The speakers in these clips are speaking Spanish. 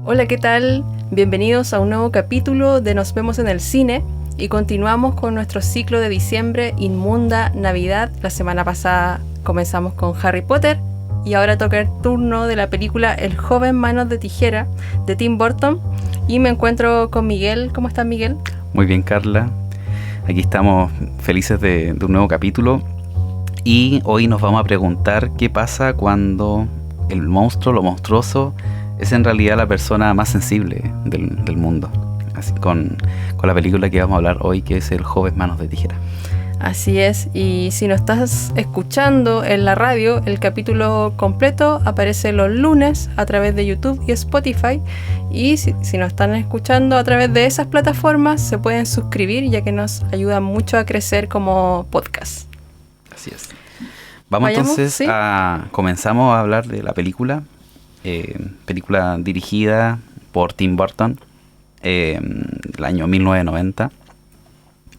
Hola, ¿qué tal? Bienvenidos a un nuevo capítulo de Nos vemos en el cine y continuamos con nuestro ciclo de diciembre Inmunda Navidad. La semana pasada comenzamos con Harry Potter y ahora toca el turno de la película El joven manos de tijera de Tim Burton y me encuentro con Miguel. ¿Cómo estás, Miguel? Muy bien, Carla. Aquí estamos felices de un nuevo capítulo y hoy nos vamos a preguntar qué pasa cuando el monstruo, lo monstruoso, es en realidad la persona más sensible del mundo. Así con la película que vamos a hablar hoy, que es El joven manos de tijera. Así es, y si nos estás escuchando en la radio, el capítulo completo aparece los lunes a través de YouTube y Spotify, y si nos están escuchando a través de esas plataformas, se pueden suscribir, ya que nos ayuda mucho a crecer como podcast. Así es. Vayamos entonces, ¿sí? Comenzamos a hablar de la película, película dirigida por Tim Burton, el año 1990.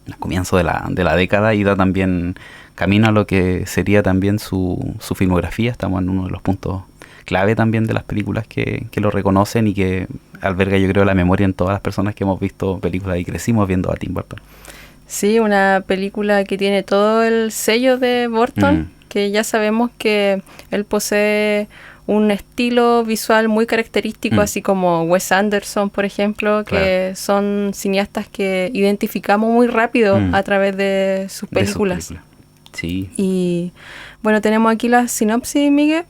El comienzo de la década y da también camino a lo que sería también su filmografía. Estamos en uno de los puntos clave también de las películas que lo reconocen y que alberga, yo creo, la memoria en todas las personas que hemos visto películas y crecimos viendo a Tim Burton. Sí, una película que tiene todo el sello de Burton, que ya sabemos que él posee un estilo visual muy característico, así como Wes Anderson, por ejemplo, que son cineastas que identificamos muy rápido a través de sus películas. Sí. Y bueno, tenemos aquí la sinopsis, Miguel.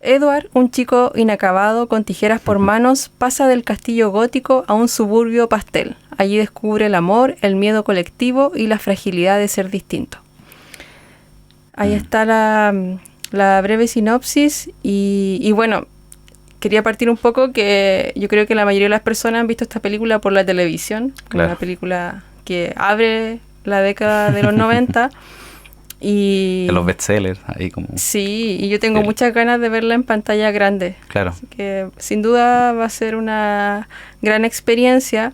Edward, un chico inacabado con tijeras por manos, pasa del castillo gótico a un suburbio pastel. Allí descubre el amor, el miedo colectivo y la fragilidad de ser distinto. Ahí está la breve sinopsis y bueno, quería partir un poco que yo creo que la mayoría de las personas han visto esta película por la televisión, una película que abre la década de los 90 y de los bestsellers ahí como. Sí, y yo tengo muchas ganas de verla en pantalla grande. Claro. Así que sin duda va a ser una gran experiencia.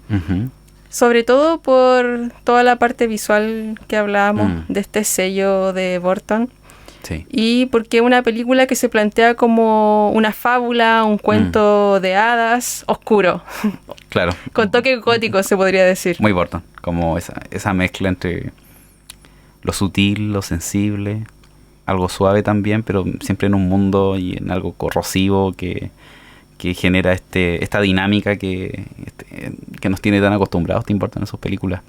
Sobre todo por toda la parte visual que hablábamos de este sello de Burton. Sí. Y porque es una película que se plantea como una fábula, un cuento de hadas oscuro. Claro. Con toque gótico, se podría decir. Muy Burton, como esa mezcla entre lo sutil, lo sensible, algo suave también, pero siempre en un mundo y en algo corrosivo que genera esta dinámica que nos tiene tan acostumbrados Tim Burton en sus películas,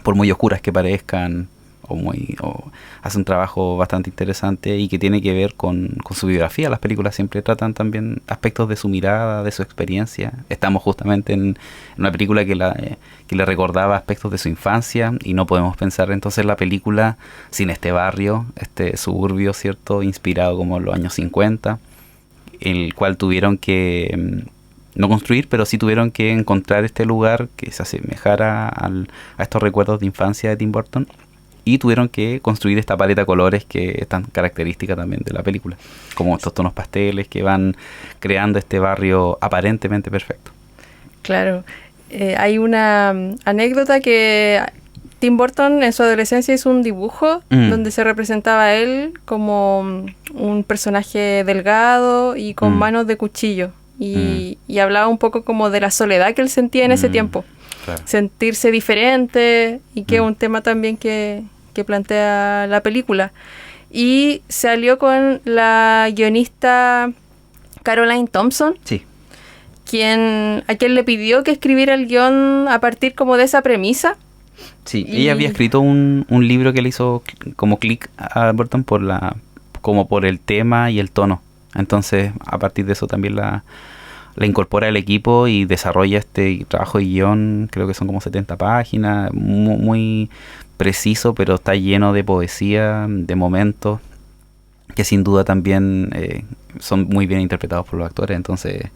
por muy oscuras que parezcan, o hace un trabajo bastante interesante y que tiene que ver con su biografía. Las películas siempre tratan también aspectos de su mirada, de su experiencia. Estamos justamente en una película que le recordaba aspectos de su infancia y no podemos pensar entonces la película sin este barrio, este suburbio, ¿cierto?, inspirado como en los años 50, el cual tuvieron que no construir, pero sí tuvieron que encontrar este lugar que se asemejara a estos recuerdos de infancia de Tim Burton, y tuvieron que construir esta paleta de colores que es tan característica también de la película, como estos tonos pasteles que van creando este barrio aparentemente perfecto. Claro, hay una anécdota que Tim Burton en su adolescencia hizo un dibujo donde se representaba a él como un personaje delgado y con manos de cuchillo y hablaba un poco como de la soledad que él sentía en ese tiempo. Claro. Sentirse diferente y que es un tema también que plantea la película. Y se alió con la guionista Caroline Thompson, sí, a quien le pidió que escribiera el guión a partir como de esa premisa. Sí, ella había escrito un libro que le hizo como clic a Burton como por el tema y el tono. Entonces, a partir de eso también la incorpora al equipo y desarrolla este trabajo de guión. Creo que son como 70 páginas, muy preciso, pero está lleno de poesía, de momentos que sin duda también son muy bien interpretados por los actores. Entonces,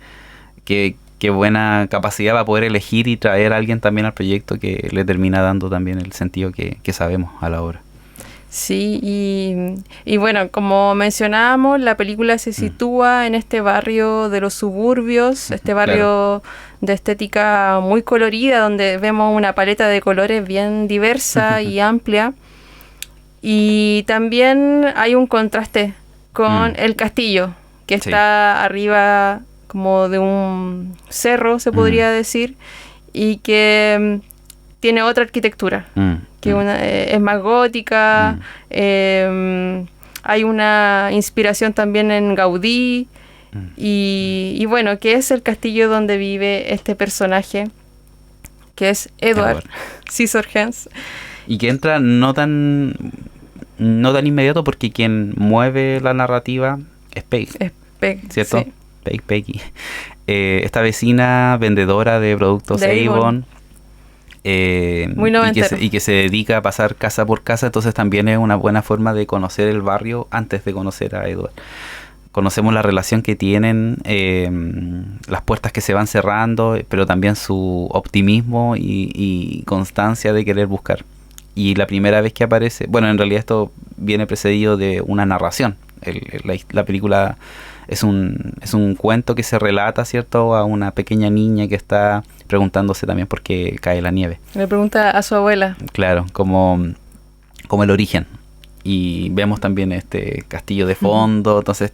qué buena capacidad va a poder elegir y traer a alguien también al proyecto que le termina dando también el sentido que sabemos a la obra. Sí, y bueno, como mencionábamos, la película se sitúa en este barrio de los suburbios, este barrio de estética muy colorida, donde vemos una paleta de colores bien diversa y amplia. Y también hay un contraste con el castillo, que está arriba como de un cerro, se podría decir, y que tiene otra arquitectura, que es más gótica, hay una inspiración también en Gaudí, y bueno, que es el castillo donde vive este personaje, que es Edward Scissorhands. Y que entra no tan inmediato porque quien mueve la narrativa es Peg. Es Peg, ¿cierto? sí. Peggy. Esta vecina vendedora de productos Avon. Muy noventero. Y que se dedica a pasar casa por casa, entonces también es una buena forma de conocer el barrio antes de conocer a Edward. Conocemos la relación que tienen, las puertas que se van cerrando, pero también su optimismo y constancia de querer buscar. Y la primera vez que aparece, bueno, en realidad esto viene precedido de una narración. La película es un cuento que se relata, ¿cierto?, a una pequeña niña que está preguntándose también por qué cae la nieve. Le pregunta a su abuela. Claro, como el origen. Y vemos también este castillo de fondo, entonces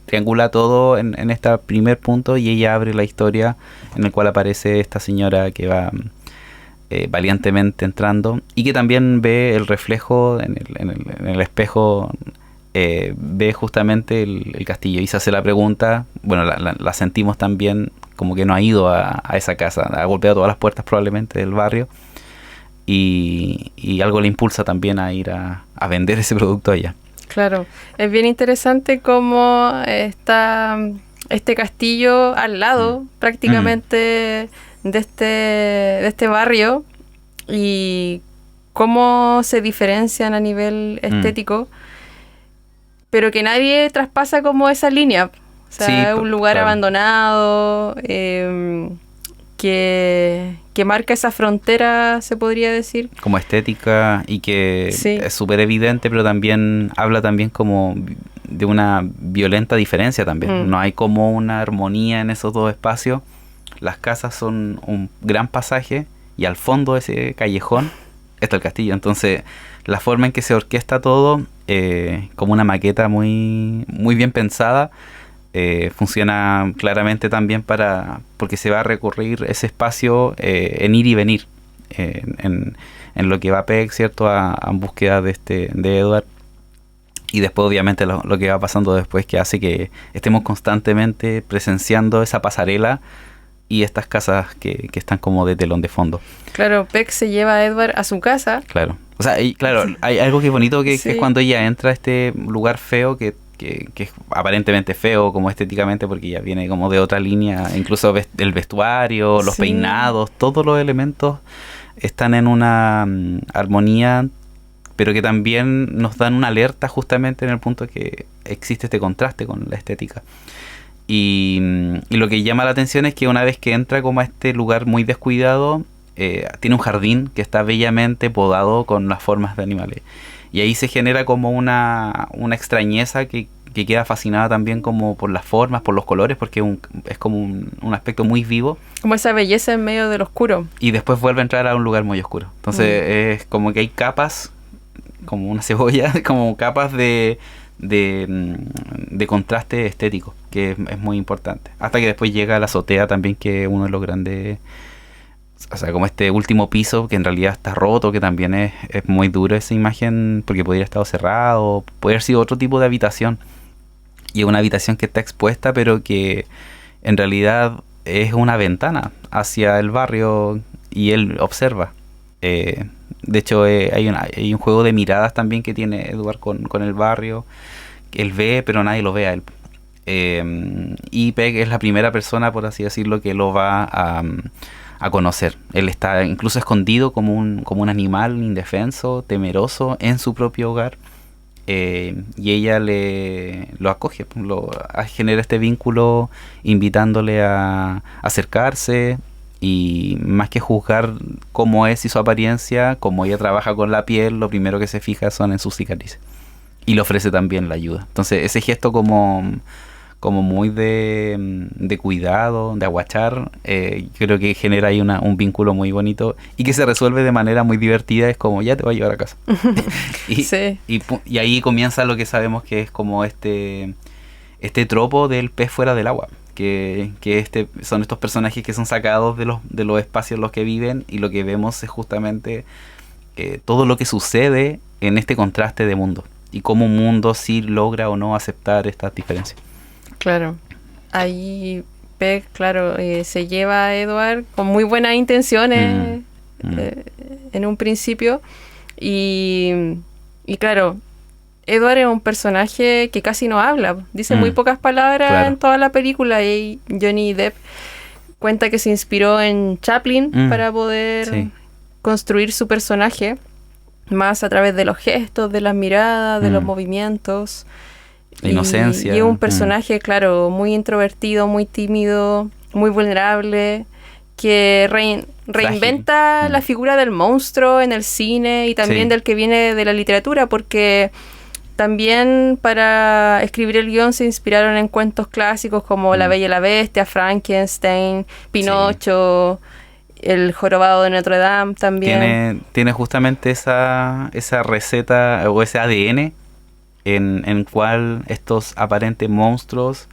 triangula todo en este primer punto y ella abre la historia en el cual aparece esta señora que va valientemente entrando y que también ve el reflejo en el espejo, ve justamente el castillo y se hace la pregunta, bueno, la sentimos también como que no ha ido a esa casa, ha golpeado todas las puertas probablemente del barrio y algo le impulsa también a ir a vender ese producto allá. Claro, es bien interesante cómo está este castillo al lado prácticamente de este barrio y cómo se diferencian a nivel estético, pero que nadie traspasa como esa línea. O sea, sí, es un lugar abandonado que marca esa frontera, se podría decir. Como estética y que es súper evidente, pero también habla también como de una violenta diferencia también. No hay como una armonía en esos dos espacios. Las casas son un gran pasaje y al fondo de ese callejón está el castillo. Entonces, la forma en que se orquesta todo, como una maqueta muy, muy bien pensada, funciona claramente también porque se va a recurrir ese espacio en ir y venir, en lo que va Peg, ¿cierto?, en búsqueda de Edward. Y después obviamente lo que va pasando después, que hace que estemos constantemente presenciando esa pasarela y estas casas que están como de telón de fondo. Claro, Peg se lleva a Edward a su casa. Claro. O sea, claro, hay algo que es bonito que es cuando ella entra a este lugar feo que es aparentemente feo como estéticamente porque ya viene como de otra línea, incluso el vestuario, los peinados, todos los elementos están en una armonía, pero que también nos dan una alerta justamente en el punto que existe este contraste con la estética. Y lo que llama la atención es que una vez que entra como a este lugar muy descuidado, tiene un jardín que está bellamente podado con las formas de animales. Y ahí se genera como una extrañeza que queda fascinada también como por las formas, por los colores, porque es como un aspecto muy vivo. Como esa belleza en medio del oscuro. Y después vuelve a entrar a un lugar muy oscuro. Entonces es como que hay capas, como una cebolla, como capas de contraste estético, que es muy importante. Hasta que después llega la azotea también, que es uno de los grandes... O sea, como este último piso que en realidad está roto, que también es muy duro esa imagen porque podría estar cerrado, puede haber sido otro tipo de habitación. Y es una habitación que está expuesta, pero que en realidad es una ventana hacia el barrio y él observa. De hecho, hay un juego de miradas también que tiene Edward con el barrio. Él ve, pero nadie lo ve a él. Y Peg es la primera persona, por así decirlo, que lo va a conocer. Él está incluso escondido como un animal indefenso, temeroso en su propio hogar, y ella lo acoge, genera este vínculo invitándole a acercarse, y más que juzgar cómo es y su apariencia, como ella trabaja con la piel, lo primero que se fija son en sus cicatrices y le ofrece también la ayuda. Entonces ese gesto como muy de cuidado, de aguachar, creo que genera ahí un vínculo muy bonito y que se resuelve de manera muy divertida. Es como, ya te voy a llevar a casa. y ahí comienza lo que sabemos que es como este tropo del pez fuera del agua, que son estos personajes que son sacados de los espacios en los que viven, y lo que vemos es justamente todo lo que sucede en este contraste de mundo y cómo un mundo sí logra o no aceptar estas diferencias. Claro, ahí Peg, claro, se lleva a Edward con muy buenas intenciones en un principio, y claro, Edward es un personaje que casi no habla, dice muy pocas palabras, claro, en toda la película, y Johnny Depp cuenta que se inspiró en Chaplin para poder construir su personaje, más a través de los gestos, de las miradas, de los movimientos. La inocencia. Y es un personaje, claro, muy introvertido, muy tímido, muy vulnerable, que reinventa la figura del monstruo en el cine y también del que viene de la literatura, porque también para escribir el guión se inspiraron en cuentos clásicos como La Bella y la Bestia, Frankenstein, Pinocho, El Jorobado de Notre Dame también. Tiene justamente esa receta o ese ADN en cual estos aparentes monstruos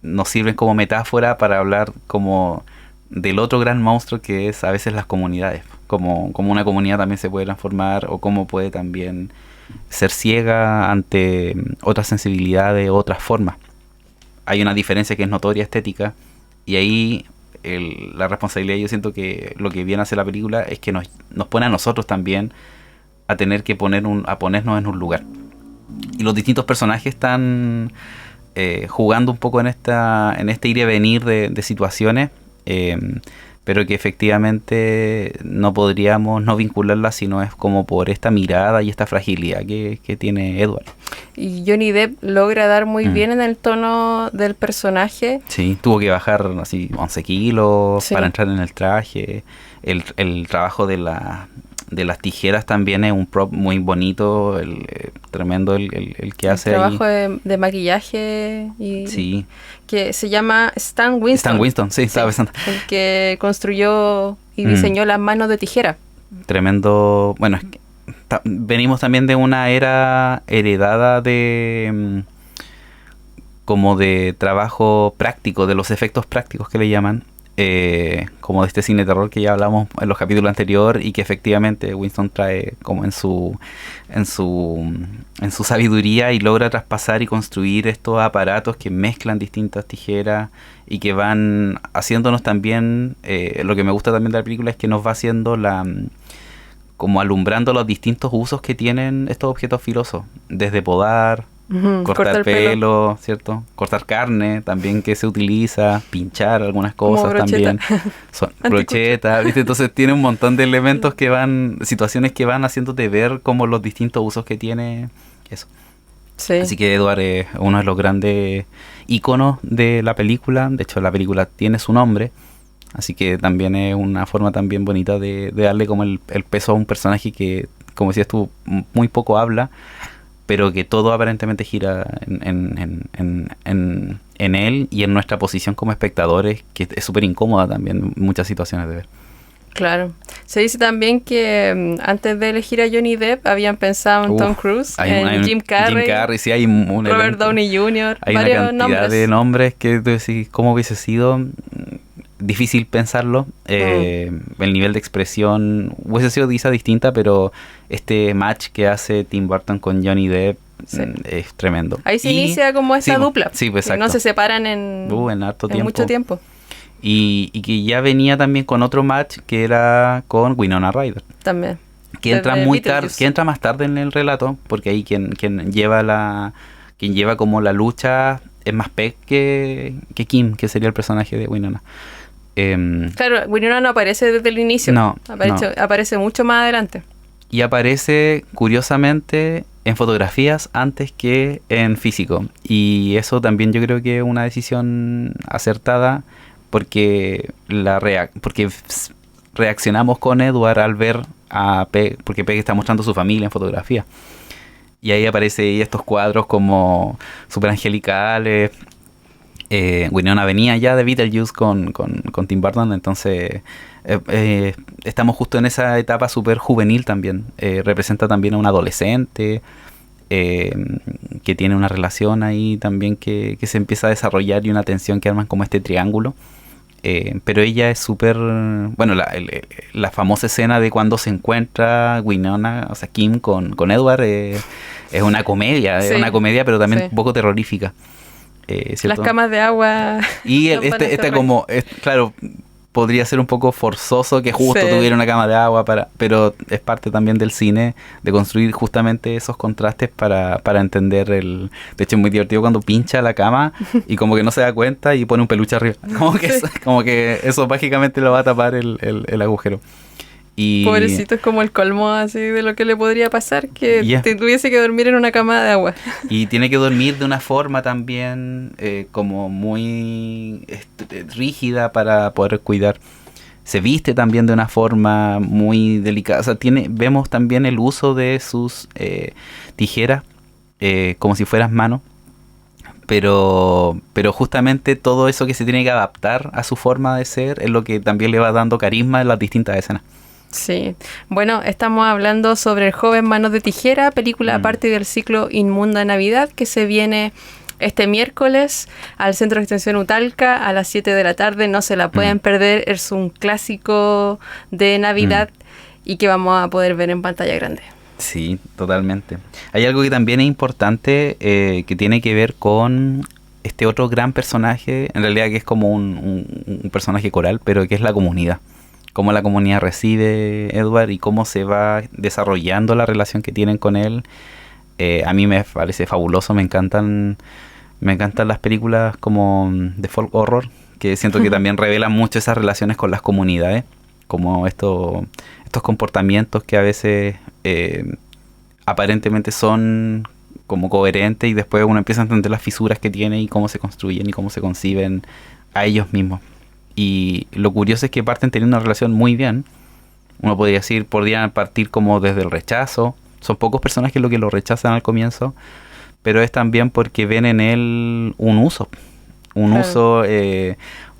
nos sirven como metáfora para hablar como del otro gran monstruo que es a veces las comunidades, como una comunidad también se puede transformar, o cómo puede también ser ciega ante otras sensibilidades, otras formas. Hay una diferencia que es notoria, estética, y ahí la responsabilidad, yo siento que lo que viene a hacer la película es que nos pone a nosotros también a tener que ponernos en un lugar. Y los distintos personajes están jugando un poco en este ir y venir de situaciones, pero que efectivamente no podríamos no vincularlas si no es como por esta mirada y esta fragilidad que tiene Edward. Y Johnny Depp logra dar muy bien en el tono del personaje. Sí, tuvo que bajar así 11 kilos para entrar en el traje. El trabajo de las tijeras también es un prop muy bonito, tremendo el que hace ahí. El trabajo de maquillaje y que se llama Stan Winston. Stan Winston, sí, estaba pensando. El que construyó y diseñó las manos de tijera. Tremendo. Bueno, es que venimos también de una era heredada de como de trabajo práctico, de los efectos prácticos que le llaman. Como de este cine de terror que ya hablamos en los capítulos anteriores, y que efectivamente Winston trae como en su sabiduría, y logra traspasar y construir estos aparatos que mezclan distintas tijeras y que van haciéndonos también, lo que me gusta también de la película es que nos va haciendo como alumbrando los distintos usos que tienen estos objetos filosos, desde podar, cortar el pelo, ¿cierto? Cortar carne también, que se utiliza, pinchar algunas cosas también. Brocheta, ¿viste? Entonces tiene un montón de elementos situaciones que van haciéndote ver como los distintos usos que tiene eso. Sí. Así que Edward es uno de los grandes íconos de la película. De hecho, la película tiene su nombre. Así que también es una forma también bonita de darle como el peso a un personaje que, como decías tú, muy poco habla, pero que todo aparentemente gira en él y en nuestra posición como espectadores, que es súper incómoda también en muchas situaciones de ver. Claro. Se dice también que antes de elegir a Johnny Depp habían pensado en Tom Cruise, en Jim Carrey, sí, hay un Robert Downey Jr., hay varios una cantidad de nombres que tú decís, ¿cómo hubiese sido? Difícil pensarlo. El nivel de expresión hubiese sido quizá distinta, pero este match que hace Tim Burton con Johnny Depp es tremendo. Ahí se inicia como esa dupla, sí, pues, que no se separan en harto tiempo. Mucho tiempo. Y que ya venía también con otro match que era con Winona Ryder. También. Que entra muy tarde, que entra más tarde en el relato, porque ahí quien lleva como la lucha es más Peg que Kim, que sería el personaje de Winona. Claro, Winona no aparece desde el inicio. Aparece mucho más adelante. Y aparece, curiosamente, en fotografías antes que en físico. Y eso también yo creo que es una decisión acertada, porque reaccionamos con Edward al ver a Peg, porque Peg está mostrando su familia en fotografía. Y ahí aparece estos cuadros como súper angelicales. Winona venía ya de Beetlejuice con Tim Burton, entonces estamos justo en esa etapa súper juvenil también. Representa también a un adolescente, que tiene una relación ahí también que se empieza a desarrollar y una tensión que arman como este triángulo. Pero ella es súper... Bueno, la famosa escena de cuando se encuentra Winona, o sea, Kim con Edward, es una comedia, Sí. es una comedia, pero también Sí. un poco terrorífica. Las ¿Cierto? camas de agua. Y nos van a hacer como, claro, podría ser un poco forzoso que justo Sí. tuviera una cama de agua, pero es parte también del cine de construir justamente esos contrastes para entender De hecho, es muy divertido cuando pincha la cama y como que no se da cuenta y pone un peluche arriba. Como que eso mágicamente lo va a tapar el agujero. Y Pobrecito, es como el colmo así de lo que le podría pasar, que Yeah. te tuviese que dormir en una cama de agua. Y tiene que dormir de una forma también como muy rígida para poder cuidar. Se viste también de una forma muy delicada. O sea, vemos también el uso de sus tijeras como si fueran manos. Pero justamente todo eso que se tiene que adaptar a su forma de ser es lo que también le va dando carisma en las distintas escenas. Sí, bueno, estamos hablando sobre El joven manos de tijera, película aparte del ciclo Inmunda Navidad, que se viene este miércoles al Centro de Extensión Utalca a las 7 de la tarde. No se la pueden perder, es un clásico de Navidad y que vamos a poder ver en pantalla grande. Sí, totalmente. Hay algo que también es importante que tiene que ver con este otro gran personaje, en realidad que es como un personaje coral, pero que es la comunidad. Cómo la comunidad recibe Edward y cómo se va desarrollando la relación que tienen con él. A mí me parece fabuloso, me encantan las películas como de folk horror, que siento que también revelan mucho esas relaciones con las comunidades, como estos comportamientos que a veces aparentemente son como coherentes y después uno empieza a entender las fisuras que tiene y cómo se construyen y cómo se conciben a ellos mismos. Y lo curioso es que parten teniendo una relación muy bien. Uno podría decir, podrían partir como desde el rechazo. Son pocos personajes los que lo rechazan al comienzo, pero es también porque ven en él un uso. Un Claro. uso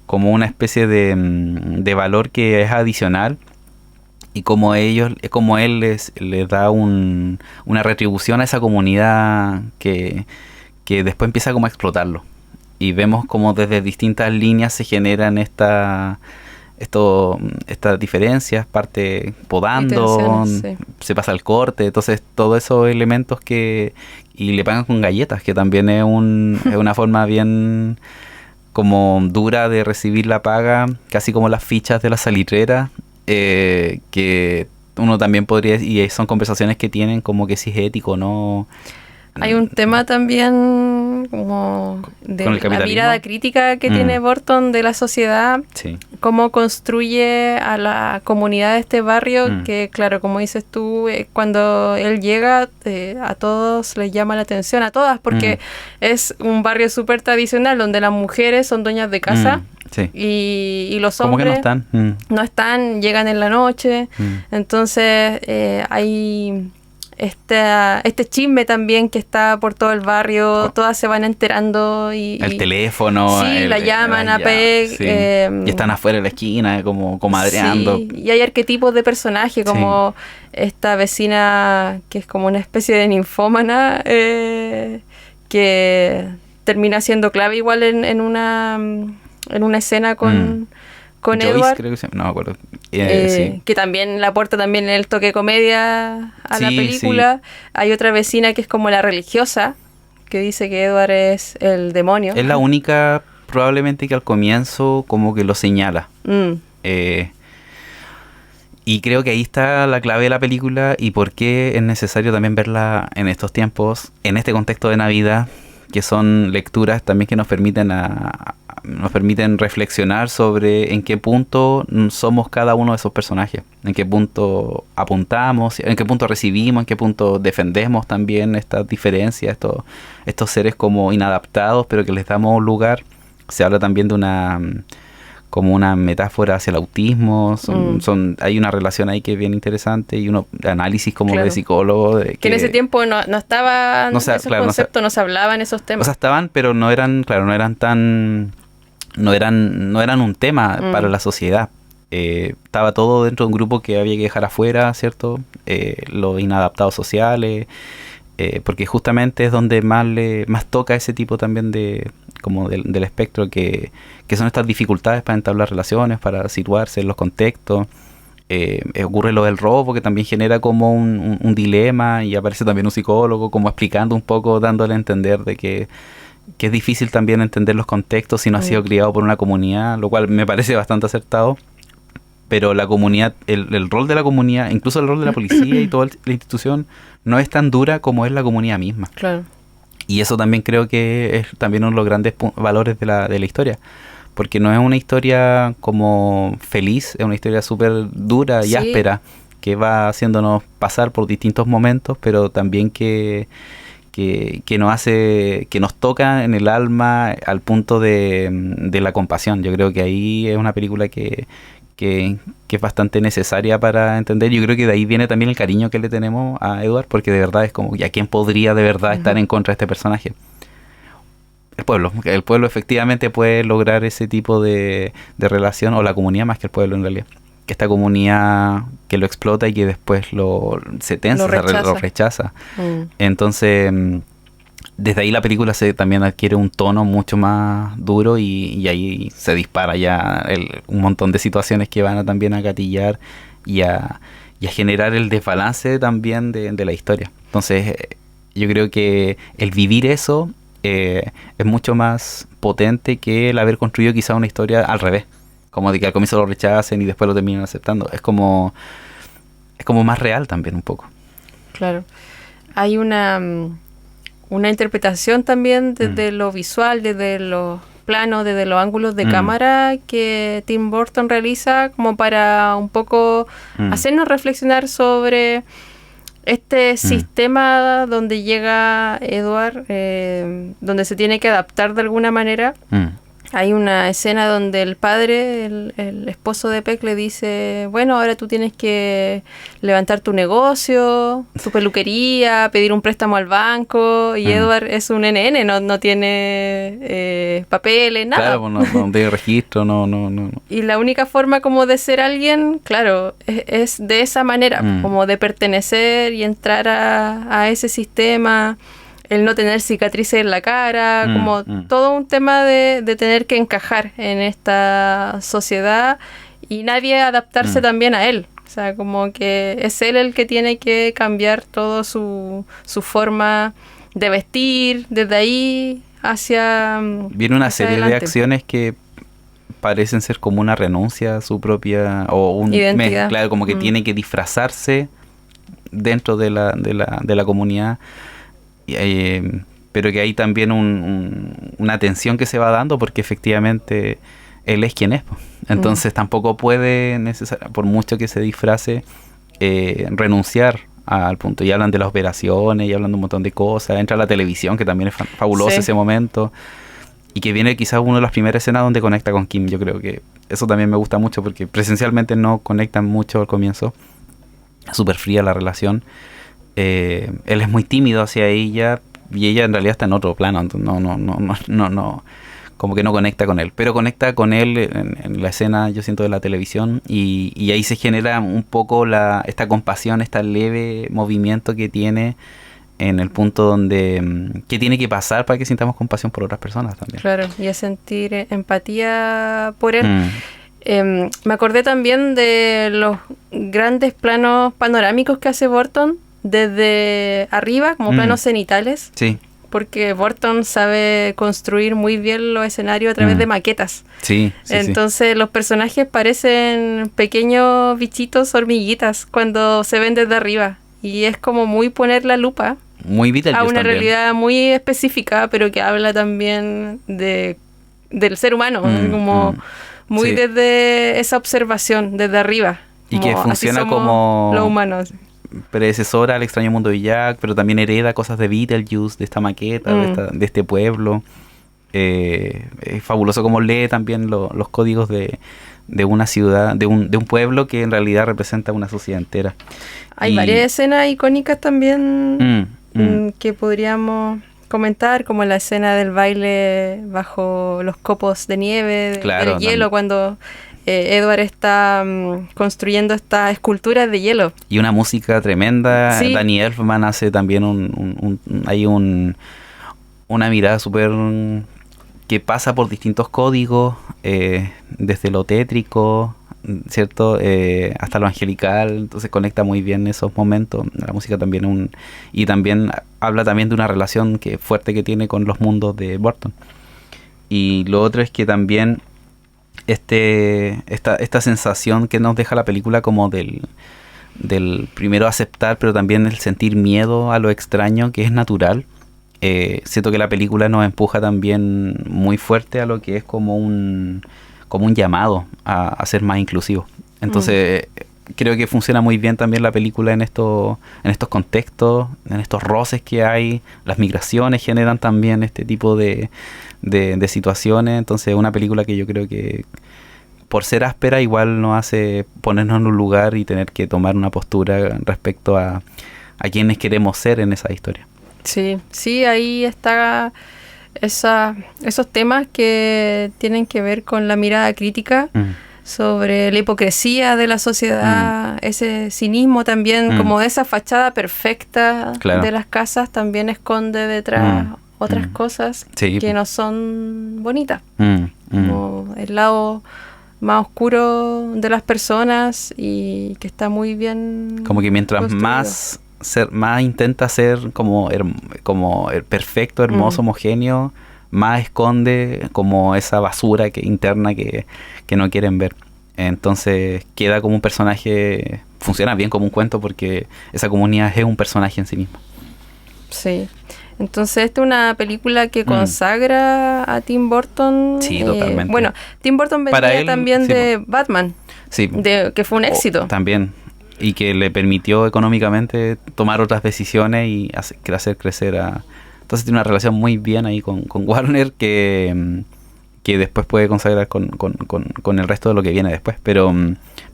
como una especie de valor que es adicional. Y como él les da una retribución a esa comunidad que después empieza como a explotarlo. Y vemos como desde distintas líneas se generan estas diferencias, parte podando, Tensiones, sí. se pasa el corte, entonces todos esos elementos y le pagan con galletas, que también es una forma bien como dura de recibir la paga, casi como las fichas de la salitrera, que uno también podría, y son conversaciones que tienen como que si es ético, ¿no? Hay un tema también como de ¿Con el la capitalismo? mirada crítica que tiene Burton de la sociedad, Sí. cómo construye a la comunidad de este barrio, que claro, como dices tú, cuando él llega a todos les llama la atención, a todas, porque es un barrio súper tradicional donde las mujeres son dueñas de casa. Sí. Y los Como que hombres no están. llegan en la noche. Entonces hay este chisme también que está por todo el barrio, todas se van enterando y El teléfono. sí, la llaman a Peg. Sí. Y están afuera de la esquina como comadreando. Sí, y hay arquetipos de personaje como esta vecina que es como una especie de ninfómana que termina siendo clave igual en una escena con Joyce, Edward, creo que no me acuerdo. Sí. que también le aporta también el toque comedia a la Sí, película. Hay otra vecina que es como la religiosa, que dice que Edward es el demonio. Es la única probablemente que al comienzo como que lo señala. Y creo que ahí está la clave de la película y por qué es necesario también verla en estos tiempos, en este contexto de Navidad, que son lecturas también que nos permiten reflexionar sobre en qué punto somos cada uno de esos personajes, en qué punto apuntamos, en qué punto recibimos, en qué punto defendemos también estas diferencias, estos seres como inadaptados, pero que les damos lugar. Se habla también de como una metáfora hacia el autismo, hay una relación ahí que es bien interesante y análisis como de psicólogo. Que en ese tiempo no estaban esos conceptos, no se hablaban esos temas. O sea, estaban, pero no eran un tema para la sociedad. Estaba todo dentro de un grupo que había que dejar afuera, ¿cierto? Los inadaptados sociales. porque justamente es donde más toca ese tipo también del espectro, que son estas dificultades para entablar relaciones, para situarse en los contextos. Ocurre lo del robo, que también genera como un dilema, y aparece también un psicólogo como explicando un poco, dándole a entender de que es difícil también entender los contextos si no has sido criado por una comunidad, lo cual me parece bastante acertado. Pero la comunidad, el rol de la comunidad, incluso el rol de la policía y toda la institución, no es tan dura como es la comunidad misma. Claro. Y eso también creo que es también uno de los grandes valores de la historia. Porque no es una historia como feliz, es una historia súper dura y áspera, que va haciéndonos pasar por distintos momentos, pero también que nos toca en el alma al punto de la compasión. Yo creo que ahí es una película que es bastante necesaria para entender. Yo creo que de ahí viene también el cariño que le tenemos a Edward, porque de verdad es como, ¿y a quién podría de verdad estar en contra de este personaje? El pueblo efectivamente puede lograr ese tipo de relación, o la comunidad más que el pueblo en realidad. Que esta comunidad que lo explota y que después se tensa, lo rechaza. Entonces, desde ahí la película también adquiere un tono mucho más duro, y ahí se dispara ya un montón de situaciones que van también a gatillar y a generar el desbalance también de la historia. Entonces, yo creo que el vivir eso es mucho más potente que el haber construido quizá una historia al revés, como de que al comienzo lo rechacen y después lo terminan aceptando. Es como más real también un poco. Claro. Hay una interpretación también desde lo visual, desde los planos, desde los ángulos de cámara que Tim Burton realiza, como para un poco hacernos reflexionar sobre este sistema donde llega Edward, donde se tiene que adaptar de alguna manera. Hay una escena donde el padre, el esposo de Peck, le dice, bueno, ahora tú tienes que levantar tu negocio, tu peluquería, pedir un préstamo al banco, y Edward es un NN, no tiene papeles, nada. Claro, no tiene registro, no. Y la única forma como de ser alguien, claro, es de esa manera, como de pertenecer y entrar a ese sistema. El no tener cicatrices en la cara, como todo un tema de tener que encajar en esta sociedad y nadie adaptarse también a él. O sea, como que es él el que tiene que cambiar todo su forma de vestir, desde ahí hacia viene una hacia serie adelante. de acciones que parecen ser como una renuncia a su propia, o identidad. Claro, como que tiene que disfrazarse dentro de la comunidad. Pero que hay también una tensión que se va dando, porque efectivamente él es quien es. Entonces tampoco puede, por mucho que se disfrace, renunciar al punto. Y hablan de las operaciones, y hablan de un montón de cosas. Entra la televisión, que también es fabuloso ese momento. Y que viene quizás una de las primeras escenas donde conecta con Kim. Yo creo que eso también me gusta mucho, porque presencialmente no conectan mucho al comienzo. Súper fría la relación. Él es muy tímido hacia ella, y ella en realidad está en otro plano, no, como que no conecta con él, pero conecta con él en la escena, yo siento, de la televisión, y ahí se genera un poco esta compasión, este leve movimiento que tiene en el punto donde que tiene que pasar para que sintamos compasión por otras personas también. Claro, y a sentir empatía por él. Me acordé también de los grandes planos panorámicos que hace Burton desde arriba, como planos cenitales. Sí. Porque Burton sabe construir muy bien los escenarios a través de maquetas. Sí. Entonces los personajes parecen pequeños bichitos, hormiguitas, cuando se ven desde arriba. Y es como muy poner la lupa muy a una realidad muy específica, pero que habla también del ser humano, como muy desde esa observación, desde arriba. Y que funciona como los humanos. Predecesora al Extraño Mundo de Jack, pero también hereda cosas de Beetlejuice, de esta maqueta, de este pueblo. Es fabuloso como lee también los códigos de una ciudad, de un pueblo que en realidad representa una sociedad entera. Hay varias escenas icónicas también que podríamos comentar, como la escena del baile bajo los copos de nieve, claro, del hielo, cuando Edward está construyendo estas esculturas de hielo. Y una música tremenda. Sí. Danny Elfman hace también una mirada súper que pasa por distintos códigos, desde lo tétrico, ¿cierto? Hasta lo angelical. Entonces conecta muy bien esos momentos. La música también y también habla también de una relación fuerte que tiene con los mundos de Burton. Y lo otro es que también esta sensación que nos deja la película como del primero aceptar, pero también el sentir miedo a lo extraño, que es natural. Siento que la película nos empuja también muy fuerte a lo que es como un llamado a ser más inclusivo. Entonces creo que funciona muy bien también la película en estos contextos, en estos roces que hay. Las migraciones generan también este tipo de situaciones. Entonces es una película que yo creo que por ser áspera igual nos hace ponernos en un lugar y tener que tomar una postura respecto a quienes queremos ser en esa historia. Sí, ahí está esos temas que tienen que ver con la mirada crítica sobre la hipocresía de la sociedad, ese cinismo también, como esa fachada perfecta de las casas también esconde detrás otras cosas que no son bonitas, como el lado más oscuro de las personas y que está muy bien como que mientras construido. más intenta ser como perfecto, hermoso, homogéneo, más esconde como esa basura interna que no quieren ver. Entonces queda como un personaje, funciona bien como un cuento porque esa comunidad es un personaje en sí misma. Sí. Entonces esta es una película que consagra a Tim Burton. Sí, totalmente. Bueno, Tim Burton venía también de Batman, que fue un éxito. También. Y que le permitió económicamente tomar otras decisiones y hacer crecer Entonces tiene una relación muy bien ahí con Warner que después puede consagrar con el resto de lo que viene después. Pero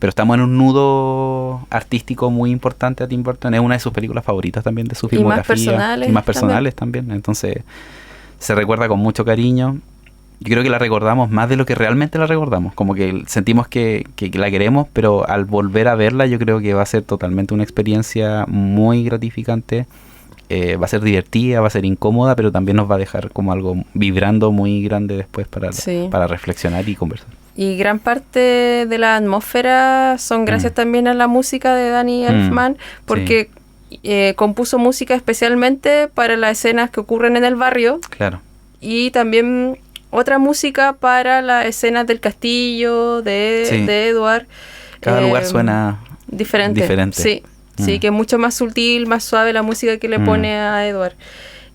estamos en un nudo artístico muy importante a Tim Burton. Es una de sus películas favoritas también de su filmografía. Y más personales también. Entonces se recuerda con mucho cariño. Yo creo que la recordamos más de lo que realmente la recordamos. Como que sentimos que la queremos, pero al volver a verla yo creo que va a ser totalmente una experiencia muy gratificante. Va a ser divertida, va a ser incómoda, pero también nos va a dejar como algo vibrando muy grande después para reflexionar y conversar. Y gran parte de la atmósfera son gracias también a la música de Danny Elfman, porque compuso música especialmente para las escenas que ocurren en el barrio. Claro. Y también otra música para las escenas del castillo de Edward. Cada lugar suena diferente. Sí, que es mucho más sutil, más suave la música que le pone a Edward.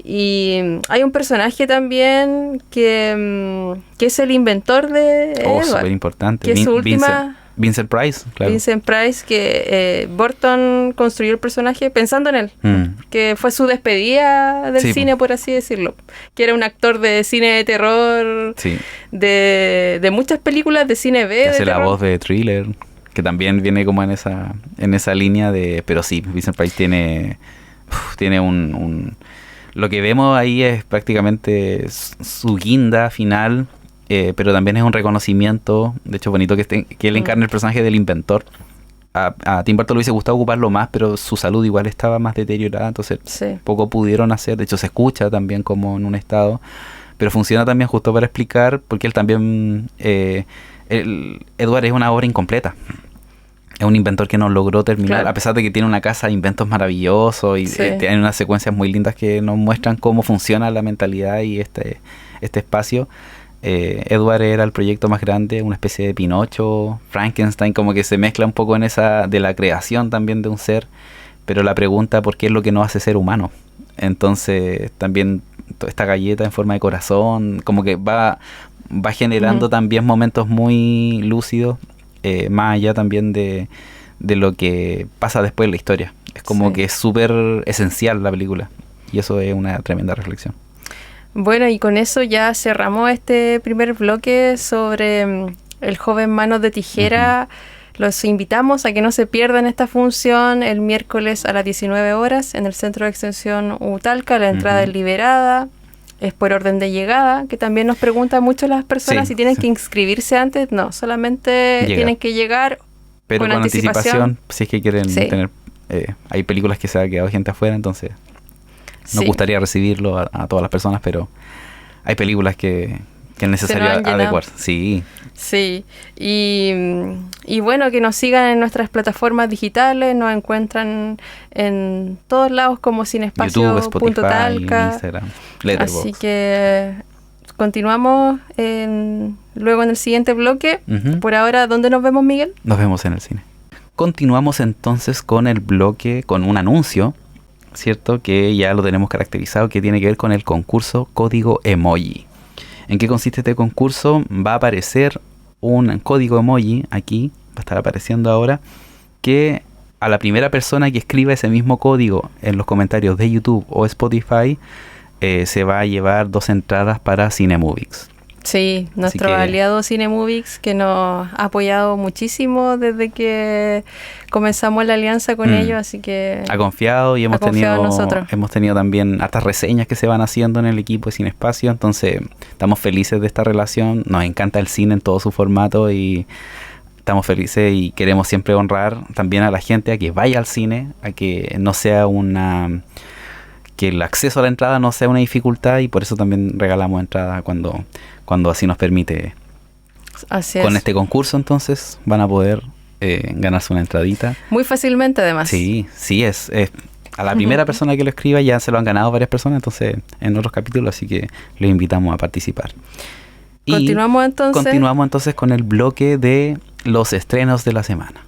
Y hay un personaje también que es el inventor de Edward. Súper importante. Que es su última... Vincent Price, claro. Vincent Price, que Burton construyó el personaje pensando en él, que fue su despedida del cine, por así decirlo, que era un actor de cine de terror, de muchas películas de cine B, que hace terror. La voz de Thriller, que también viene como en esa línea de... Pero sí, Vincent Price tiene un... Lo que vemos ahí es prácticamente su guinda final, pero también es un reconocimiento. De hecho, bonito que él encarne el personaje del inventor. A Tim Burton le hubiese gustado ocuparlo más, pero su salud igual estaba más deteriorada, entonces poco pudieron hacer. De hecho, se escucha también como en un estado, pero funciona también justo para explicar, porque él también... Edward es una obra incompleta. Es un inventor que no logró terminar, a pesar de que tiene una casa de inventos maravillosos y tiene unas secuencias muy lindas que nos muestran cómo funciona la mentalidad y este espacio. Edward era el proyecto más grande, una especie de Pinocho, Frankenstein, como que se mezcla un poco en esa de la creación también de un ser, pero la pregunta ¿por qué es lo que nos hace ser humano? Entonces también esta galleta en forma de corazón, como que va generando también momentos muy lúcidos, más allá también de lo que pasa después en la historia. Es como que es súper esencial la película, y eso es una tremenda reflexión. Bueno, y con eso ya cerramos este primer bloque sobre el joven Manos de Tijera. Los invitamos a que no se pierdan esta función el miércoles a las 19 horas en el Centro de Extensión Utalca. La entrada es liberada. es por orden de llegada, que también nos preguntan mucho las personas si tienen que inscribirse antes. No, solamente tienen que llegar pero con anticipación, si es que quieren tener... hay películas que se ha quedado gente afuera, entonces nos gustaría recibirlo a todas las personas, pero hay películas que es necesario adecuar. Sí. Sí, y bueno, que nos sigan en nuestras plataformas digitales, nos encuentran en todos lados como cinespacio.talca, Instagram, Letterboxd. Así que continuamos luego en el siguiente bloque. Por ahora, ¿dónde nos vemos, Miguel? Nos vemos en el cine. Continuamos entonces con el bloque, con un anuncio, ¿cierto? Que ya lo tenemos caracterizado, que tiene que ver con el concurso Código Emoji. ¿En qué consiste este concurso? Va a aparecer un código emoji aquí, va a estar apareciendo ahora, que a la primera persona que escriba ese mismo código en los comentarios de YouTube o Spotify, se va a llevar 2 entradas para Cinemovix. Sí, nuestro aliado Cinemovix, que nos ha apoyado muchísimo desde que comenzamos la alianza con ellos, así que ha confiado y hemos tenido también hartas reseñas que se van haciendo en el equipo de Cinespacio, entonces estamos felices de esta relación, nos encanta el cine en todo su formato y estamos felices y queremos siempre honrar también a la gente a que vaya al cine, a que no sea que el acceso a la entrada no sea una dificultad, y por eso también regalamos entradas cuando así nos permite. Así con es. este concurso entonces van a poder ganarse una entradita. Muy fácilmente además. Sí, es a la primera persona que lo escriba ya se lo han ganado varias personas, entonces en otros capítulos, así que los invitamos a participar. Continuamos entonces con el bloque de los estrenos de la semana.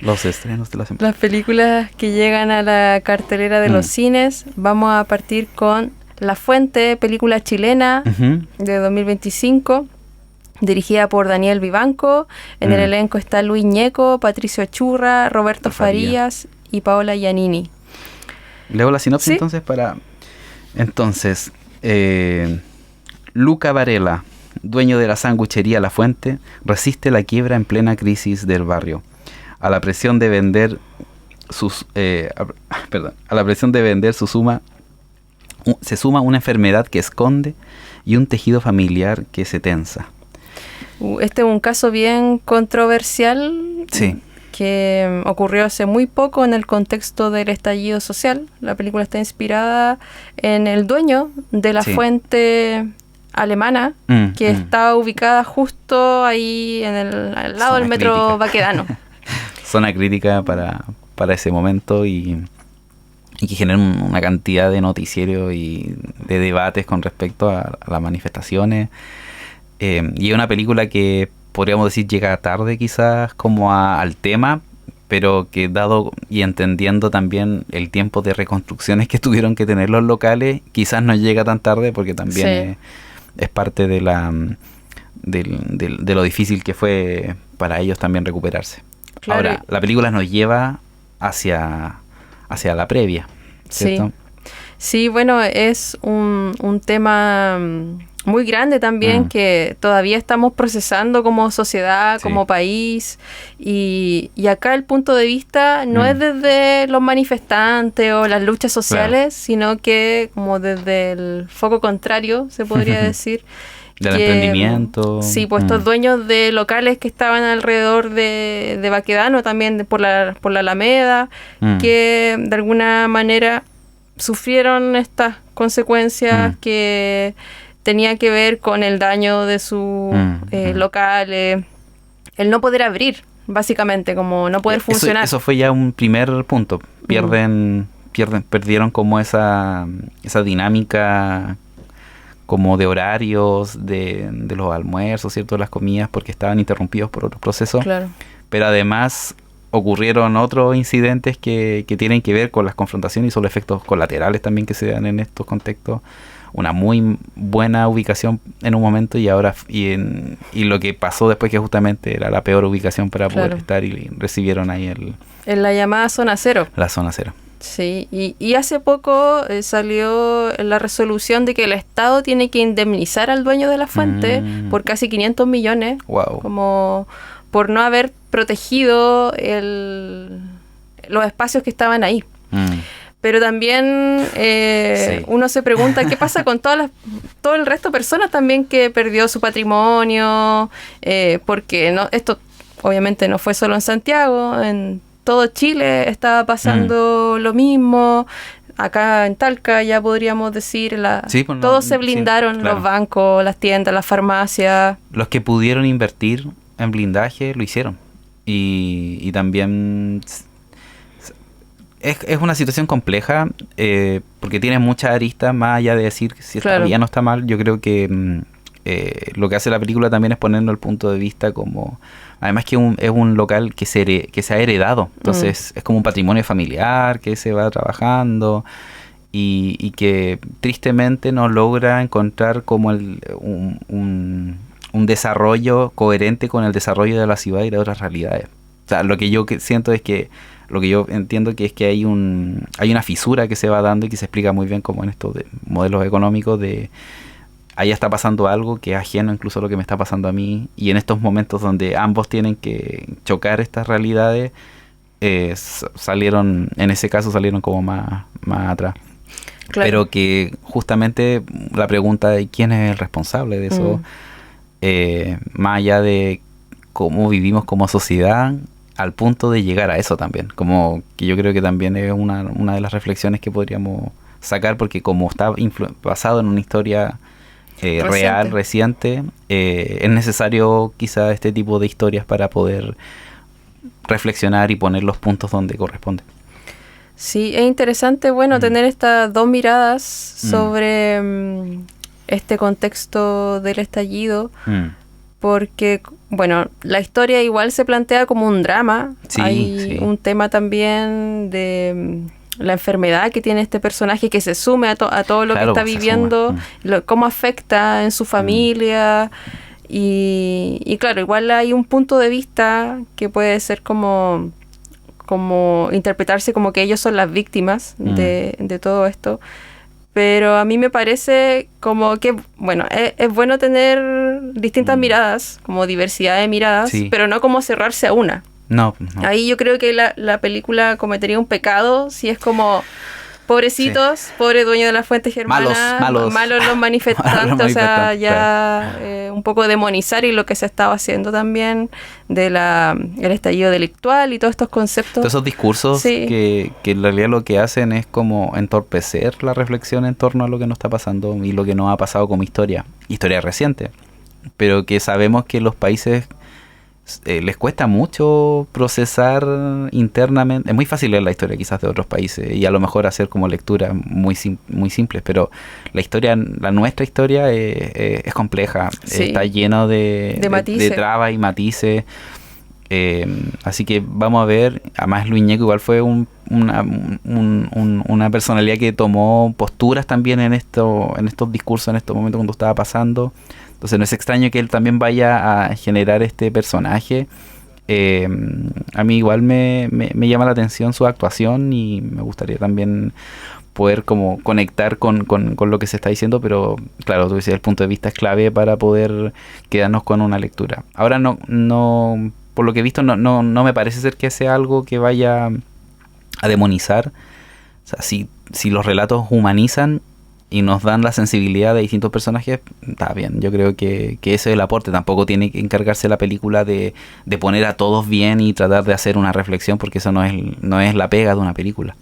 Las películas que llegan a la cartelera de los cines. Vamos a partir con La Fuente, película chilena de 2025, dirigida por Daniel Vivanco. En el elenco está Luis Ñeco, Patricio Achurra, Roberto Farías y Paola Giannini. Leo la sinopsis entonces Entonces, Luca Varela, dueño de la sanguchería La Fuente, resiste la quiebra en plena crisis del barrio. A la presión de vender se suma una enfermedad que esconde y un tejido familiar que se tensa. Este es un caso bien controversial. Sí. Que ocurrió hace muy poco en el contexto del estallido social. La película está inspirada en el dueño de la fuente alemana, que está ubicada justo ahí al lado del metro Baquedano. Zona crítica para ese momento y que genera una cantidad de noticiero y de debates con respecto a las manifestaciones. Y es una película que podríamos decir llega tarde quizás como al tema, pero que dado y entendiendo también el tiempo de reconstrucciones que tuvieron que tener los locales, quizás no llega tan tarde porque también es parte de lo difícil que fue para ellos también recuperarse. Claro. Ahora, la película nos lleva hacia la previa, ¿cierto? Sí, bueno, es un tema muy grande también que todavía estamos procesando como sociedad, como país, y acá el punto de vista no es desde los manifestantes o las luchas sociales, sino que como desde el foco contrario, se podría decir. Del emprendimiento. Sí, pues estos dueños de locales que estaban alrededor de Baquedano, también por la Alameda, que de alguna manera sufrieron estas consecuencias que tenía que ver con el daño de sus locales, el no poder abrir, básicamente, como no poder funcionar. Eso fue ya un primer punto. Perdieron como esa dinámica como de horarios, de los almuerzos, ¿cierto? De las comidas, porque estaban interrumpidos por otros procesos. Claro. Pero además ocurrieron otros incidentes que tienen que ver con las confrontaciones y son los efectos colaterales también que se dan en estos contextos. Una muy buena ubicación en un momento y ahora y lo que pasó después, que justamente era la peor ubicación para poder estar, y recibieron ahí en la llamada zona cero. La zona cero. Sí, y hace poco salió la resolución de que el Estado tiene que indemnizar al dueño de la fuente por casi 500 millones. Wow. Como por no haber protegido los espacios que estaban ahí. Pero también uno se pregunta qué pasa con todo el resto de personas también que perdió su patrimonio, porque esto obviamente no fue solo en Santiago, en todo Chile estaba pasando lo mismo. Acá en Talca ya podríamos decir, todos se blindaron, claro. Los bancos, las tiendas, las farmacias. Los que pudieron invertir en blindaje lo hicieron. Y también es una situación compleja, porque tiene muchas aristas, más allá de decir si está bien o está mal. Yo creo que lo que hace la película también es ponernos el punto de vista como... Además que es un local que se ha heredado, entonces es como un patrimonio familiar que se va trabajando y que tristemente no logra encontrar como un desarrollo coherente con el desarrollo de la ciudad y de otras realidades. O sea, lo que yo siento es que, lo que yo entiendo que es que hay una fisura que se va dando y que se explica muy bien como en estos modelos económicos de... Allá está pasando algo que es ajeno incluso a lo que me está pasando a mí, y en estos momentos donde ambos tienen que chocar estas realidades, salieron como más atrás. Claro. Pero que justamente la pregunta de quién es el responsable de eso, más allá de cómo vivimos como sociedad, al punto de llegar a eso también, como que yo creo que también es una de las reflexiones que podríamos sacar, porque como está basado en una historia real, reciente, es necesario quizá este tipo de historias para poder reflexionar y poner los puntos donde corresponde. Sí, es interesante, tener estas dos miradas sobre este contexto del estallido, porque, la historia igual se plantea como un drama. Sí, hay un tema también de... la enfermedad que tiene este personaje que se sume a todo lo que está viviendo, cómo afecta en su familia, y claro, igual hay un punto de vista que puede ser como interpretarse como que ellos son las víctimas de todo esto, pero a mí me parece como que, es bueno tener distintas miradas, como diversidad de miradas, pero no como cerrarse a una. No. Ahí yo creo que la película cometería un pecado si es como pobrecitos, pobre dueño de la fuente germana, malos los manifestantes, o sea, ya un poco demonizar, y lo que se estaba haciendo también de el estallido delictual y todos estos conceptos. Todos esos discursos que en realidad lo que hacen es como entorpecer la reflexión en torno a lo que nos está pasando y lo que nos ha pasado como historia reciente, pero que sabemos que los países les cuesta mucho procesar internamente. Es muy fácil leer la historia quizás de otros países y a lo mejor hacer como lecturas muy simples, pero nuestra historia es compleja, está lleno de trabas y matices, así que vamos a ver. Además Luis Ñeco igual fue una personalidad que tomó posturas también en estos discursos, en estos momentos cuando estaba pasando. Entonces no es extraño que él también vaya a generar este personaje. A mí igual me llama la atención su actuación y me gustaría también poder como conectar con lo que se está diciendo, pero claro, tú decías, el punto de vista es clave para poder quedarnos con una lectura. Ahora no por lo que he visto no me parece ser que sea algo que vaya a demonizar. O sea, si los relatos humanizan y nos dan la sensibilidad de distintos personajes, está bien. Yo creo que ese es el aporte. Tampoco tiene que encargarse la película de poner a todos bien y tratar de hacer una reflexión, porque eso no es la pega de una película.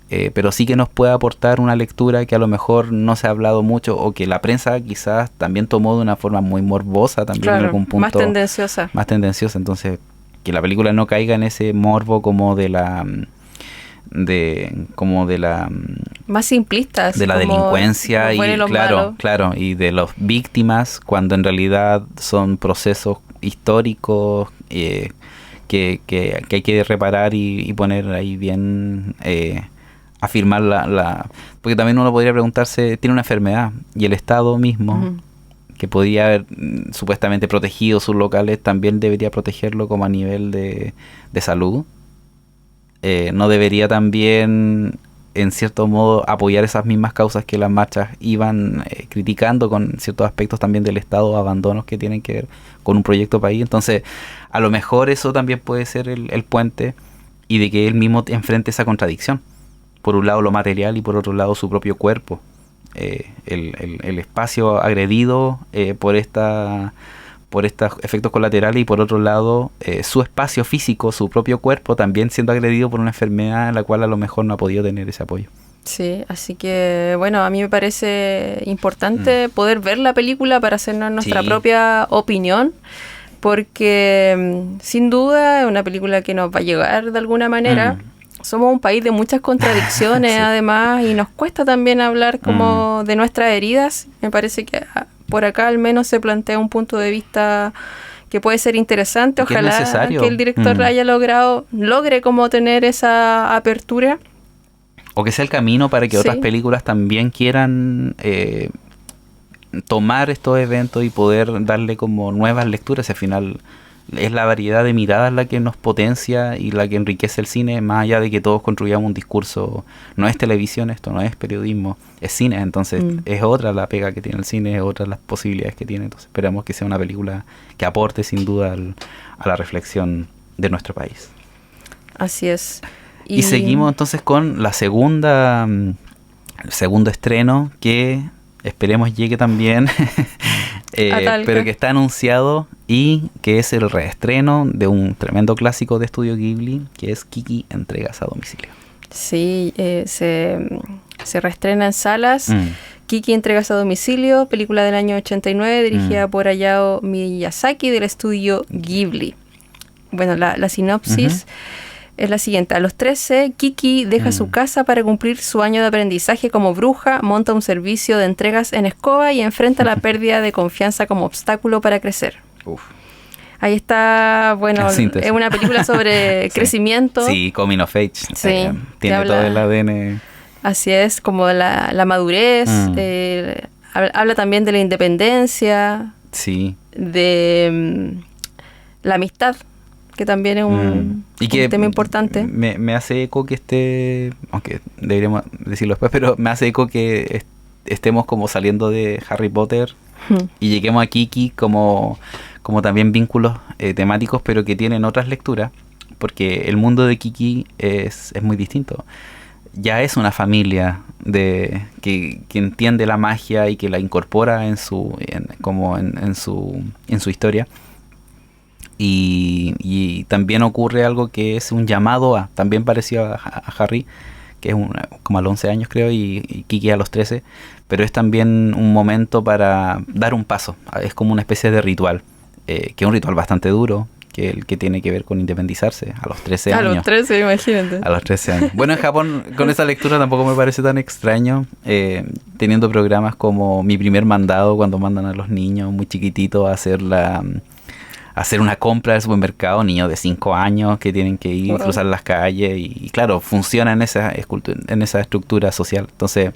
Pero sí que nos puede aportar una lectura que a lo mejor no se ha hablado mucho, o que la prensa quizás también tomó de una forma muy morbosa también, en algún punto. Más tendenciosa. Entonces, que la película no caiga en ese morbo como de la más simplistas, de la delincuencia, y claro, y de las víctimas, cuando en realidad son procesos históricos que hay que reparar y poner ahí bien, afirmar porque también uno podría preguntarse, tiene una enfermedad y el Estado mismo, que podría haber supuestamente protegido sus locales, también debería protegerlo como a nivel de salud. No debería también, en cierto modo, apoyar esas mismas causas que las marchas iban criticando, con ciertos aspectos también del Estado, abandonos que tienen que ver con un proyecto país. Entonces, a lo mejor eso también puede ser el puente, y de que él mismo enfrente esa contradicción. por un lado lo material y por otro lado su propio cuerpo. El espacio agredido por estos efectos colaterales y por otro lado su espacio físico, su propio cuerpo también siendo agredido por una enfermedad en la cual a lo mejor no ha podido tener ese apoyo. Sí, así que bueno, a mí me parece importante poder ver la película para hacernos nuestra propia opinión, porque sin duda es una película que nos va a llegar de alguna manera. Somos un país de muchas contradicciones además, y nos cuesta también hablar como de nuestras heridas. Me parece que por acá al menos se plantea un punto de vista que puede ser interesante. Ojalá que el director logre como tener esa apertura. O que sea el camino para que otras películas también quieran tomar estos eventos y poder darle como nuevas lecturas. Al final es la variedad de miradas la que nos potencia y la que enriquece el cine, más allá de que todos construyamos un discurso. No es televisión esto, no es periodismo, es cine. Entonces es otra la pega que tiene el cine, es otra las posibilidades que tiene. Entonces esperamos que sea una película que aporte sin duda a la reflexión de nuestro país. Así es. Y seguimos entonces con el segundo estreno que esperemos llegue también, pero que está anunciado y que es el reestreno de un tremendo clásico de Estudio Ghibli, que es Kiki, entregas a domicilio. Sí, se reestrena en salas. Kiki, entregas a domicilio, película del año 89, dirigida por Hayao Miyazaki del estudio Ghibli. Bueno, la sinopsis es la siguiente. A los 13, Kiki deja su casa para cumplir su año de aprendizaje como bruja, monta un servicio de entregas en escoba y enfrenta la pérdida de confianza como obstáculo para crecer. Ahí está, bueno, es una película sobre crecimiento. Sí, coming of age. Sí, tiene todo el ADN. Así es, como la madurez. Habla también de la independencia. Sí. De la amistad, que también es un tema importante. Me hace eco que aunque deberíamos decirlo después, pero me hace eco que estemos como saliendo de Harry Potter y lleguemos a Kiki como también vínculos temáticos, pero que tienen otras lecturas, porque el mundo de Kiki es muy distinto. Ya es una familia que entiende la magia y que la incorpora en su historia. Y también ocurre algo que es un llamado también parecido a Harry, que es como a los 11 años creo, y Kiki a los 13, pero es también un momento para dar un paso. Es como una especie de ritual, que es un ritual bastante duro, que tiene que ver con independizarse a los 13 años. A los 13, imagínate. A los 13 años. Bueno, en Japón con esa lectura tampoco me parece tan extraño, teniendo programas como Mi Primer Mandado, cuando mandan a los niños muy chiquititos a hacer una compra del supermercado, niños de 5 años que tienen que ir, cruzar las calles y claro, funciona en esa estructura social. Entonces,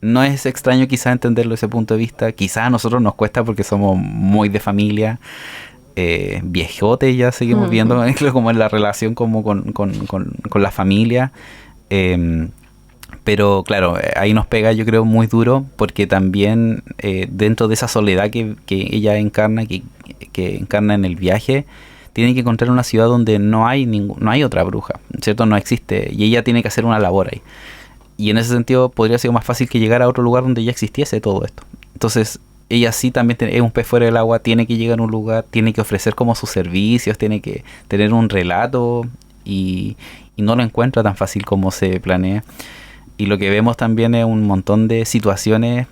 no es extraño quizás entenderlo desde ese punto de vista. Quizás a nosotros nos cuesta porque somos muy de familia, viejote ya seguimos viendo como en la relación como con la familia. Pero claro, ahí nos pega yo creo muy duro porque también dentro de esa soledad que ella encarna, que encarna en el viaje, tiene que encontrar una ciudad donde no hay otra bruja, ¿cierto? No existe, y ella tiene que hacer una labor ahí. Y en ese sentido podría ser más fácil que llegar a otro lugar donde ya existiese todo esto. Entonces ella sí también es un pez fuera del agua, tiene que llegar a un lugar, tiene que ofrecer como sus servicios, tiene que tener un relato y no lo encuentra tan fácil como se planea. Y lo que vemos también es un montón de situaciones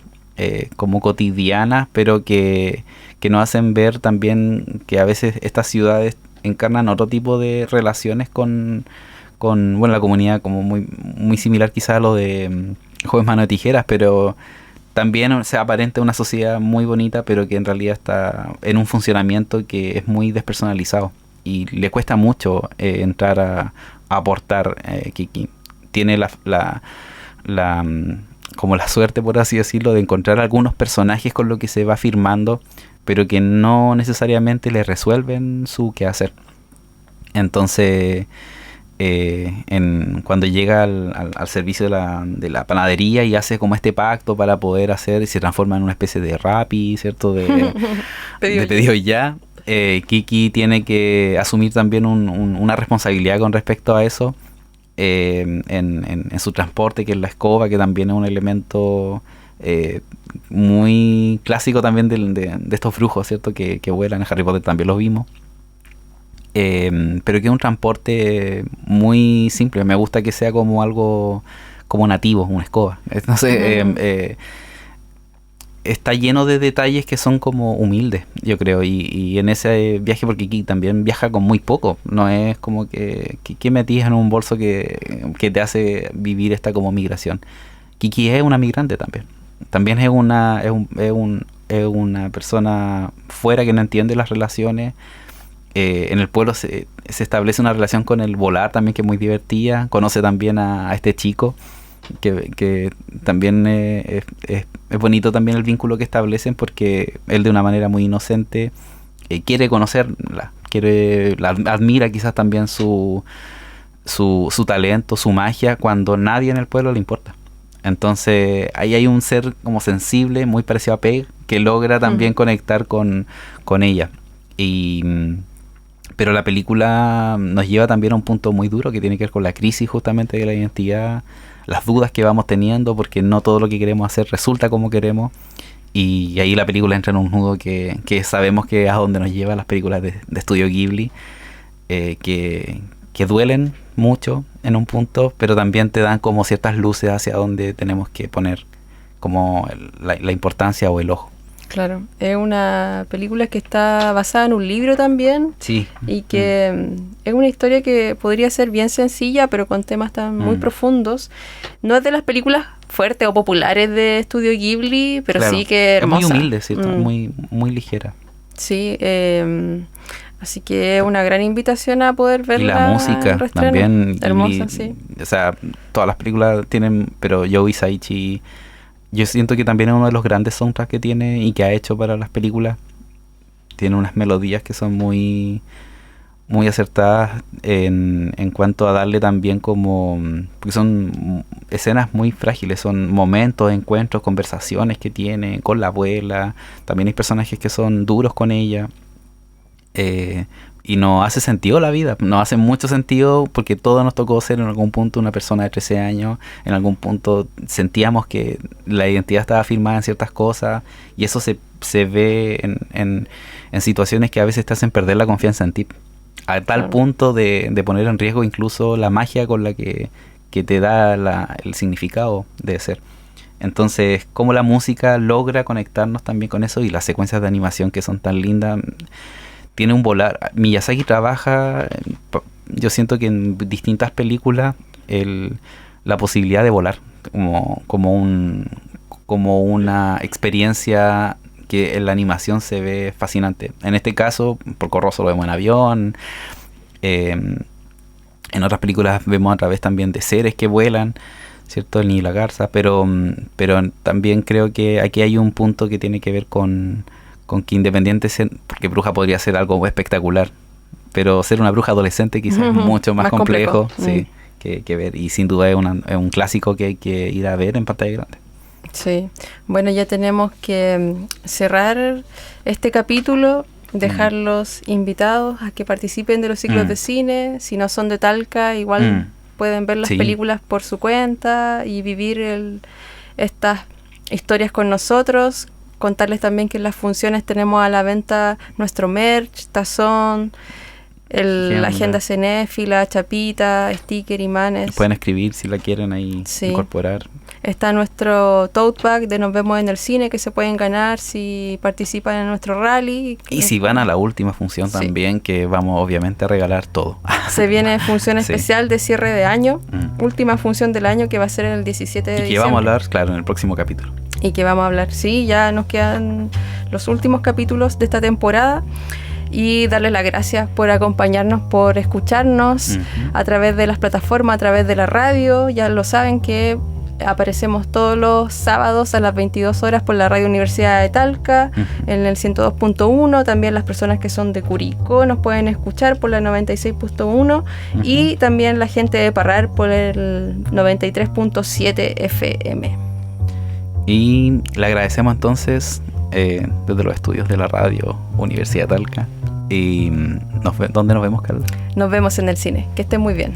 como cotidianas, pero que nos hacen ver también que a veces estas ciudades encarnan otro tipo de relaciones con la comunidad, como muy, muy similar quizás a lo de Joven Mano de Tijeras, pero también se aparenta una sociedad muy bonita, pero que en realidad está en un funcionamiento que es muy despersonalizado y le cuesta mucho entrar a aportar. Kiki tiene como la suerte, por así decirlo, de encontrar algunos personajes con los que se va firmando, pero que no necesariamente le resuelven su quehacer. Entonces, cuando llega al servicio de la panadería y hace como este pacto para poder hacer, y se transforma en una especie de Rappi, ¿cierto? De pedido ya. Kiki tiene que asumir también una responsabilidad con respecto a eso. en su transporte, que es la escoba, que también es un elemento muy clásico también de estos brujos, ¿cierto? Que vuelan. En Harry Potter también los vimos. Pero que es un transporte muy simple. Me gusta que sea como algo como nativo, una escoba. Entonces, está lleno de detalles que son como humildes, yo creo, y en ese viaje, porque Kiki también viaja con muy poco, no es como que metías en un bolso que te hace vivir esta como migración. Kiki es una migrante también es una persona fuera que no entiende las relaciones. En el pueblo se establece una relación con el volar también, que es muy divertida. Conoce también a este chico, que también es bonito también el vínculo que establecen, porque él, de una manera muy inocente, quiere conocerla, admira quizás también su talento, su magia, cuando nadie en el pueblo le importa. Entonces ahí hay un ser como sensible, muy parecido a Peg, que logra también conectar con ella. Pero la película nos lleva también a un punto muy duro, que tiene que ver con la crisis justamente de la identidad, las dudas que vamos teniendo, porque no todo lo que queremos hacer resulta como queremos, y ahí la película entra en un nudo que sabemos que es a donde nos lleva las películas de Estudio Ghibli, que duelen mucho en un punto, pero también te dan como ciertas luces hacia donde tenemos que poner como la importancia o el ojo. Claro, es una película que está basada en un libro también. Sí. Y que es una historia que podría ser bien sencilla, pero con temas tan muy profundos. No es de las películas fuertes o populares de Estudio Ghibli, pero claro, sí que hermosa. Es muy humilde, ¿cierto? Muy ligera. Sí, así que es una gran invitación a poder verla. Y la música también. Hermosa, sí. O sea, todas las películas tienen, pero Joe Hisaishi, yo siento que también es uno de los grandes soundtracks que tiene y que ha hecho para las películas. Tiene unas melodías que son muy acertadas en cuanto a darle también como... Porque son escenas muy frágiles, son momentos, encuentros, conversaciones que tiene con la abuela. También hay personajes que son duros con ella. Y nos hace sentido la vida, nos hace mucho sentido, porque todos nos tocó ser en algún punto una persona de 13 años, en algún punto sentíamos que la identidad estaba firmada en ciertas cosas, y eso se ve en situaciones que a veces te hacen perder la confianza en ti, a tal punto de poner en riesgo incluso la magia con la que te da el significado de ser. Entonces, cómo la música logra conectarnos también con eso, y las secuencias de animación que son tan lindas. Tiene un volar. Miyazaki trabaja, yo siento que en distintas películas, la posibilidad de volar como una experiencia que en la animación se ve fascinante. En este caso, por Corroso lo vemos en avión. En otras películas vemos a través también de seres que vuelan, ¿cierto? El niño y la garza. Pero también creo que aquí hay un punto que tiene que ver con que independiente ser, porque bruja podría ser algo espectacular, pero ser una bruja adolescente quizás es mucho más complejo. Sí, que ver, y sin duda es un clásico que hay que ir a ver en pantalla grande. Sí, bueno, ya tenemos que cerrar este capítulo, dejarlos invitados a que participen de los ciclos de cine. Si no son de Talca, igual pueden ver las películas por su cuenta y vivir estas historias con nosotros. Contarles también que en las funciones tenemos a la venta nuestro merch, tazón, la agenda cinéfila, chapita, sticker, imanes. Pueden escribir si la quieren ahí incorporar. Está nuestro tote bag de Nos Vemos en el Cine, que se pueden ganar si participan en nuestro rally. Y si van a la última función también, que vamos obviamente a regalar todo. Se viene función especial de cierre de año, última función del año, que va a ser el 17 de diciembre. Y que vamos a hablar, claro, en el próximo capítulo. Y que vamos a hablar, ya nos quedan los últimos capítulos de esta temporada, y darles las gracias por acompañarnos, por escucharnos a través de las plataformas, a través de la radio. Ya lo saben que aparecemos todos los sábados a las 22 horas por la Radio Universidad de Talca, en el 102.1. También las personas que son de Curicó nos pueden escuchar por la 96.1, y también la gente de Parral por el 93.7 FM. Y le agradecemos entonces desde los estudios de la Radio Universidad de Talca. Y ¿dónde nos vemos, Carla? Nos vemos en el cine. Que estén muy bien.